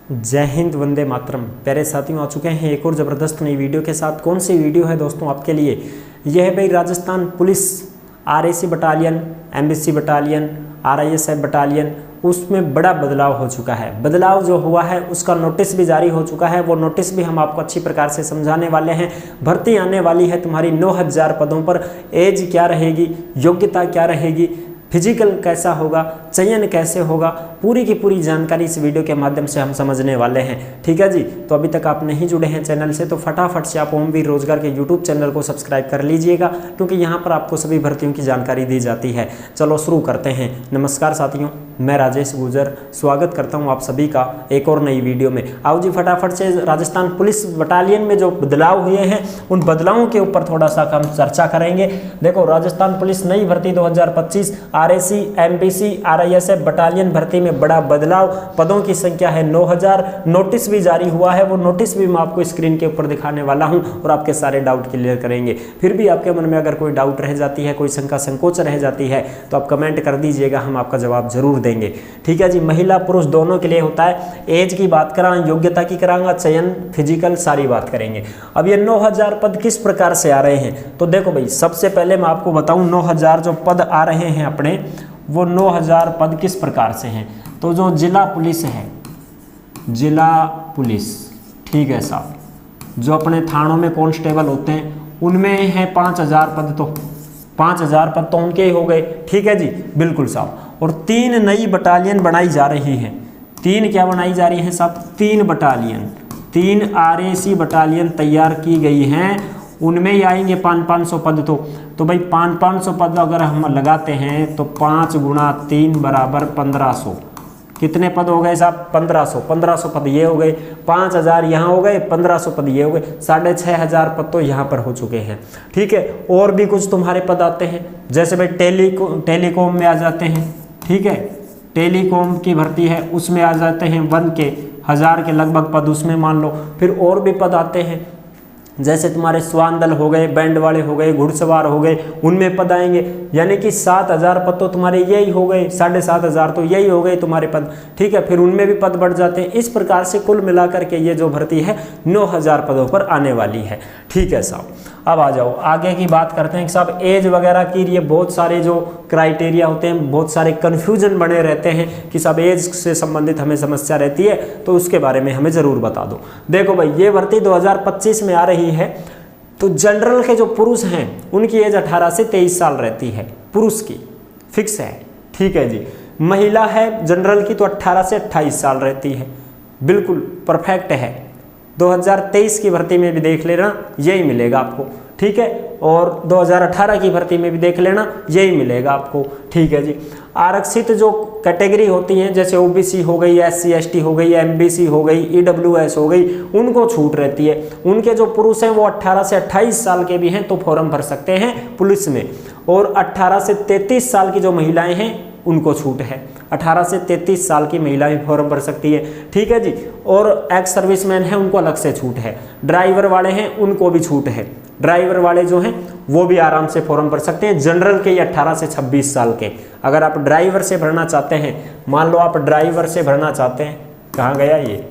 जय हिंद, वंदे मातरम। प्यारे साथियों, आ चुके हैं एक और ज़बरदस्त नई वीडियो के साथ। कौन सी वीडियो है दोस्तों आपके लिए? यह है भाई Rajasthan police RAC battalion, MBC battalion, RISF battalion, उसमें बड़ा बदलाव हो चुका है। बदलाव जो हुआ है उसका नोटिस भी जारी हो चुका है। वो नोटिस भी हम आपको अच्छी प्रकार से समझाने वाले हैं। भर्ती आने वाली है तुम्हारी 9000 पदों पर। एज क्या रहेगी, योग्यता क्या रहेगी, फिजिकल कैसा होगा, चयन कैसे होगा, पूरी की पूरी जानकारी इस वीडियो के माध्यम से हम समझने वाले हैं। ठीक है जी। तो अभी तक आप नहीं जुड़े हैं चैनल से तो फटाफट से आप ओमवीर रोजगार के यूट्यूब चैनल को सब्सक्राइब कर लीजिएगा, क्योंकि यहाँ पर आपको सभी भर्तियों की जानकारी दी जाती है। चलो शुरू करते हैं। नमस्कार साथियों, मैं राजेश गुजर स्वागत करता हूँ आप सभी का एक और नई वीडियो में। आओ जी फटाफट से राजस्थान पुलिस बटालियन में जो बदलाव हुए हैं उन बदलावों के ऊपर थोड़ा सा हम चर्चा करेंगे। देखो, राजस्थान पुलिस नई भर्ती 2025 आरएसी, एमबीसी, आरआईएसएफ बटालियन भर्ती में बड़ा बदलाव। पदों की संख्या है 9000। नोटिस भी जारी हुआ है। वो नोटिस भी मैं आपको स्क्रीन के ऊपर दिखाने वाला हूं और आपके सारे डाउट क्लियर करेंगे। फिर भी आपके मन में अगर कोई डाउट रह जाती है, कोई शंका संकोच रह जाती है, तो आप कमेंट कर दीजिएगा, हम आपका जवाब जरूर देंगे। ठीक है जी। महिला पुरुष दोनों के लिए होता है। एज की बात करा, योग्यता की करांगा, चयन, फिजिकल, सारी बात करेंगे। अब ये 9000 पद किस प्रकार से आ रहे हैं, तो देखो भाई, सबसे पहले मैं आपको बताऊं 9000 जो पद आ रहे हैं अपने, वो 9000 पद किस प्रकार से हैं। तो जो जिला पुलिस है, जिला पुलिस, ठीक है साहब, जो अपने थानों में कांस्टेबल होते हैं उनमें है 5000 पद। तो 5000 पद तो उनके ही हो गए। ठीक है जी, बिल्कुल साहब। और 3 नई बटालियन बनाई जा रही है। 3 क्या बनाई जा रही है साहब? 3 बटालियन, 3 आरएसी बटालियन तैयार की गई हैं। उनमें ही आएंगे 500-500 पद। तो भाई 500-500 पद अगर हम लगाते हैं तो 5 गुणा 3 बराबर 1500। कितने पद हो गए साहब? 1500। 1500 पद ये हो गए, 5000 यहाँ हो गए, 1500 पद ये हो गए, 6500 पद तो यहाँ पर हो चुके हैं। ठीक है। और भी कुछ तुम्हारे पद आते हैं, जैसे भाई टेलीकॉम में आ जाते हैं। ठीक है, टेलीकॉम की भर्ती है, उसमें आ जाते हैं 1 के 1000 के लगभग पद, उसमें मान लो। फिर और भी पद आते हैं, जैसे तुम्हारे स्वान दल हो गए, बैंड वाले हो गए, घुड़सवार हो गए, उनमें पद आएंगे। यानी कि 7000 पद तो तुम्हारे यही हो गए, 7500 तो यही हो गए तुम्हारे पद। ठीक है। फिर उनमें भी पद बढ़ जाते हैं। इस प्रकार से कुल मिलाकर के ये जो भर्ती है 9000 पदों पर आने वाली है। ठीक है साहब। अब आ जाओ आगे की बात करते हैं कि साहब एज वगैरह की ये बहुत सारे जो क्राइटेरिया होते हैं, बहुत सारे कन्फ्यूजन बने रहते हैं कि सब एज से संबंधित हमें समस्या रहती है, तो उसके बारे में हमें ज़रूर बता दो। देखो भाई, ये भर्ती 2025 में आ रही है। तो जनरल के जो पुरुष हैं उनकी एज 18 से 23 साल रहती है, पुरुष की फिक्स है। ठीक है जी। महिला है जनरल की तो 18 से 28 साल रहती है, बिल्कुल परफेक्ट है। 2023 की भर्ती में भी देख लेना, यही मिलेगा आपको। ठीक है। और 2018 की भर्ती में भी देख लेना, यही मिलेगा आपको। ठीक है जी। आरक्षित जो कैटेगरी होती हैं, जैसे ओबीसी हो गई, एससी एसटी हो गई, एमबीसी हो गई, ईडब्ल्यूएस हो गई, उनको छूट रहती है। उनके जो पुरुष हैं वो 18 से 28 साल के भी हैं तो फॉर्म भर सकते हैं पुलिस में। और 18 से 33 साल की जो महिलाएं हैं उनको छूट है। 18 से 33 साल की महिलाएं फॉर्म भर सकती है। ठीक है जी। और एक्स सर्विसमैन है उनको अलग से छूट है। ड्राइवर वाले हैं उनको भी छूट है। ड्राइवर वाले जो हैं वो भी आराम से फॉर्म भर सकते हैं। जनरल के 18 से 26 साल के। अगर आप ड्राइवर से भरना चाहते हैं, मान लो आप ड्राइवर से भरना चाहते हैं, कहाँ गया ये,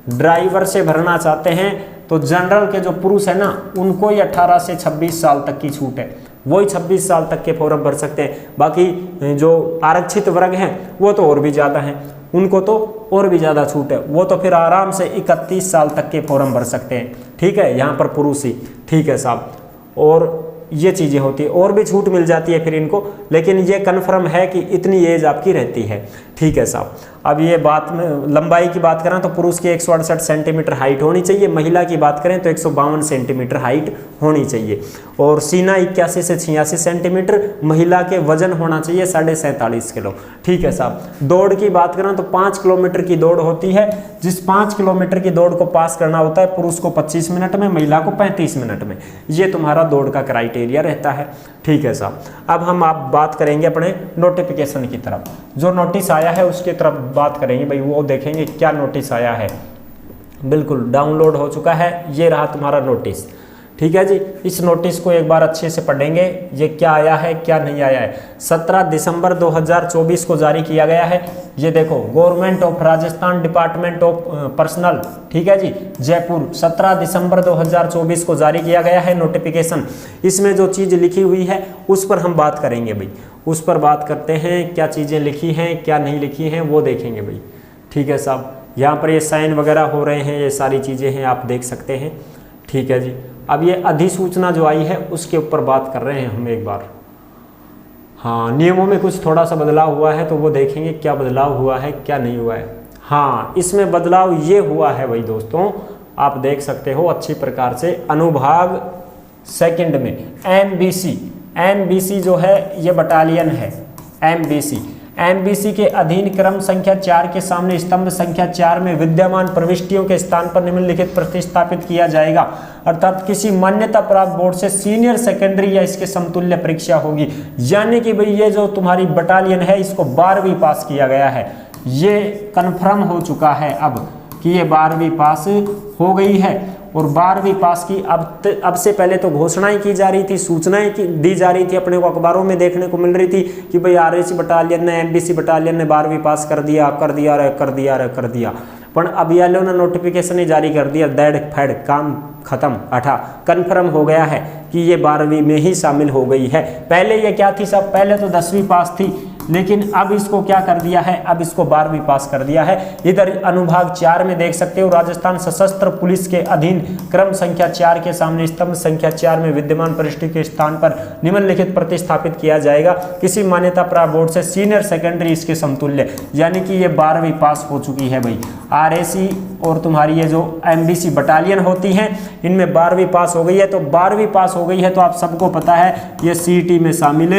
ड्राइवर से भरना चाहते हैं तो जनरल के जो पुरुष है ना उनको ही 18 से 26 साल तक की छूट है। वही 26 साल तक के फॉर्म भर सकते हैं। बाकी जो आरक्षित वर्ग हैं वो तो और भी ज़्यादा हैं, उनको तो और भी ज़्यादा छूट है। वो तो फिर आराम से 31 साल तक के फॉर्म भर सकते हैं। ठीक है, यहाँ पर पुरुष ही। ठीक है साहब। और ये चीज़ें होती है, और भी छूट मिल जाती है फिर इनको, लेकिन ये कन्फर्म है कि इतनी एज आपकी रहती है। ठीक है साहब। अब ये बात में लंबाई की बात करें तो पुरुष की 168 सेंटीमीटर हाइट होनी चाहिए, महिला की बात करें तो 152 सेंटीमीटर हाइट होनी चाहिए। और सीना 81 से 86 सेंटीमीटर, महिला के वजन होना चाहिए 47.5 किलो। ठीक है साहब। दौड़ की बात करें तो 5 किलोमीटर की दौड़ होती है। जिस 5 किलोमीटर की दौड़ को पास करना होता है पुरुष को 25 मिनट में, महिला को 35 मिनट में। ये तुम्हारा दौड़ का क्राइटेरिया रहता है। ठीक है साहब। अब हम आप बात करेंगे अपने नोटिफिकेशन की तरफ। जो नोटिस आया है उसकी तरफ बात करेंगे भाई, वो देखेंगे क्या नोटिस आया है। बिल्कुल डाउनलोड हो चुका है, ये रहा तुम्हारा नोटिस। ठीक है जी। इस नोटिस को एक बार अच्छे से पढ़ेंगे, ये क्या आया है क्या नहीं आया है। 17 दिसंबर 2024 को जारी किया गया है। ये देखो, government of Rajasthan, department of personal, ठीक है जी, जयपुर, 17 दिसंबर 2024 को जारी किया गया है नोटिफिकेशन। इसमें जो चीज़ लिखी हुई है उस पर हम बात करेंगे भाई, उस पर बात करते हैं, क्या चीज़ें लिखी हैं क्या नहीं लिखी हैं वो देखेंगे भाई। ठीक है साहब, यहाँ पर ये साइन वगैरह हो रहे हैं, ये सारी चीज़ें हैं, आप देख सकते हैं। ठीक है जी। अब ये अधिसूचना जो आई है उसके ऊपर बात कर रहे हैं हम एक बार। हाँ, नियमों में कुछ थोड़ा सा बदलाव हुआ है तो वो देखेंगे क्या बदलाव हुआ है क्या नहीं हुआ है। हाँ, इसमें बदलाव ये हुआ है भाई दोस्तों, आप देख सकते हो अच्छी प्रकार से। अनुभाग सेकंड में एमबीसी, एमबीसी जो है ये बटालियन है। एमबीसी के अधीन क्रम संख्या 4 के सामने स्तंभ संख्या 4 में विद्यमान प्रविष्टियों के स्थान पर निम्नलिखित प्रतिस्थापित किया जाएगा। अर्थात किसी मान्यता प्राप्त बोर्ड से सीनियर सेकेंडरी या इसके समतुल्य परीक्षा होगी। यानी कि भाई ये जो तुम्हारी बटालियन है इसको 12वीं पास किया गया है, ये कन्फर्म हो चुका है अब कि ये 12वीं पास हो गई है। और 12वीं पास की अब से पहले तो घोषणाएं की जा रही थी, सूचनाएं दी जा रही थी, अपने को अखबारों में देखने को मिल रही थी कि भाई आरएसी बटालियन ने, एमबीसी बटालियन ने 12वीं पास कर दिया कर दिया। पर अब ये लोगों ने नोटिफिकेशन ही जारी कर दिया, दैड फैड काम खत्म, अठा कन्फर्म हो गया है कि ये 12वीं में ही शामिल हो गई है। पहले ये क्या थी सब, पहले तो 10वीं पास थी, लेकिन अब इसको क्या कर दिया है, अब इसको 12वीं पास कर दिया है। इधर अनुभाग 4 में देख सकते हो, राजस्थान सशस्त्र पुलिस के अधीन क्रम संख्या 4 के सामने स्तंभ संख्या 4 में विद्यमान परिशिष्ट के स्थान पर निम्नलिखित प्रतिस्थापित किया जाएगा किसी मान्यता प्राप्त बोर्ड से सीनियर सेकेंडरी इसके समतुल्य। यानी कि ये 12वीं पास हो चुकी है भाई। आरएसी और तुम्हारी ये जो एमबीसी बटालियन होती हैं इनमें 12वीं पास हो गई है। तो 12वीं पास हो गई है तो आप सबको पता है ये सीईटी में शामिल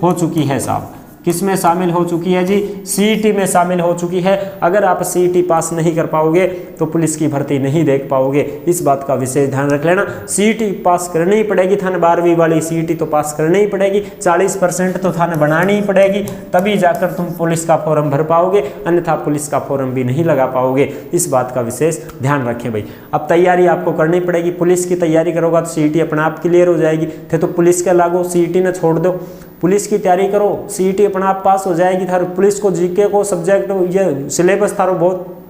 हो चुकी है साहब। किस में शामिल हो चुकी है जी, सीईटी में शामिल हो चुकी है। अगर आप सीईटी पास नहीं कर पाओगे तो पुलिस की भर्ती नहीं देख पाओगे, इस बात का विशेष ध्यान रख लेना। सीईटी पास करनी ही पड़ेगी, थाने 12वीं वाली सीईटी तो पास करनी ही पड़ेगी, 40% तो थाने बनानी ही पड़ेगी, तभी जाकर तुम पुलिस का फॉर्म भर पाओगे, अन्यथा पुलिस का फॉर्म भी नहीं लगा पाओगे। इस बात का विशेष ध्यान रखें भाई। अब तैयारी आपको करनी पड़ेगी, पुलिस की तैयारी करोगा तो सीईटी अपने आप क्लियर हो जाएगी। थे तो पुलिस के लागो, सीईटी ने छोड़ दो, पुलिस की तैयारी करो, सीईटी अपना आप पास हो जाएगी। थारो पुलिस को जीके को सब्जेक्ट ये सिलेबस थारो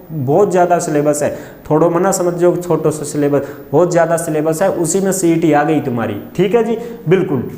बहुत ज़्यादा सिलेबस है, थोड़ो मना समझो, छोटो सा सिलेबस, बहुत ज़्यादा सिलेबस है, उसी में सीईटी आ गई तुम्हारी। ठीक है जी, बिल्कुल।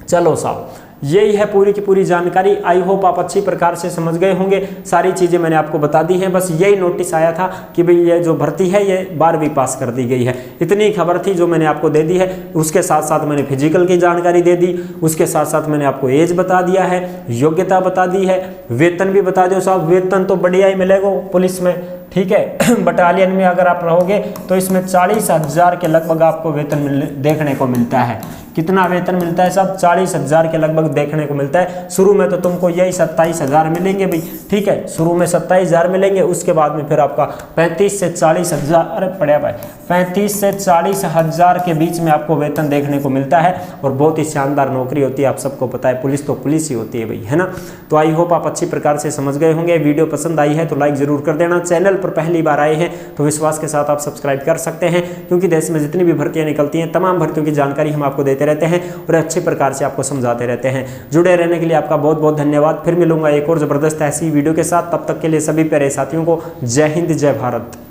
चलो साहब, यही है पूरी की पूरी जानकारी। आई होप आप अच्छी प्रकार से समझ गए होंगे, सारी चीज़ें मैंने आपको बता दी हैं। बस यही नोटिस आया था कि भाई ये जो भर्ती है ये 12वीं पास कर दी गई है, इतनी खबर थी जो मैंने आपको दे दी है। उसके साथ साथ मैंने फिजिकल की जानकारी दे दी, उसके साथ साथ मैंने आपको एज बता दिया है, योग्यता बता दी है, वेतन भी बता दो साहब। वेतन तो बढ़िया ही मिलेगा पुलिस में, ठीक है। बटालियन में अगर आप रहोगे तो इसमें 40,000 के लगभग आपको वेतन देखने को मिलता है। कितना वेतन मिलता है साहब, 40,000 के लगभग देखने को मिलता है। शुरू में तो तुमको यही 27,000 मिलेंगे भाई, ठीक है, शुरू में 27,000 मिलेंगे। उसके बाद में फिर आपका 35 से 40,000, अरे पड़े भाई, 35 से 40,000 के बीच में आपको वेतन देखने को मिलता है। और बहुत ही शानदार नौकरी होती है, आप सबको पता है, पुलिस तो पुलिस ही होती है भाई, है ना। तो आई होप आप अच्छी प्रकार से समझ गए होंगे। वीडियो पसंद आई है तो लाइक जरूर कर देना। चैनल पर पहली बार आए हैं तो विश्वास के साथ आप सब्सक्राइब कर सकते हैं, क्योंकि देश में जितनी भी भर्तियां निकलती हैं तमाम भर्तियों की जानकारी हम आपको देते रहते हैं और अच्छे प्रकार से आपको समझाते रहते हैं। जुड़े रहने के लिए आपका बहुत बहुत धन्यवाद। फिर मिलूंगा एक और जबरदस्त ऐसी वीडियो के साथ, तब तक के लिए सभी प्यारे साथियों को जय हिंद जय भारत।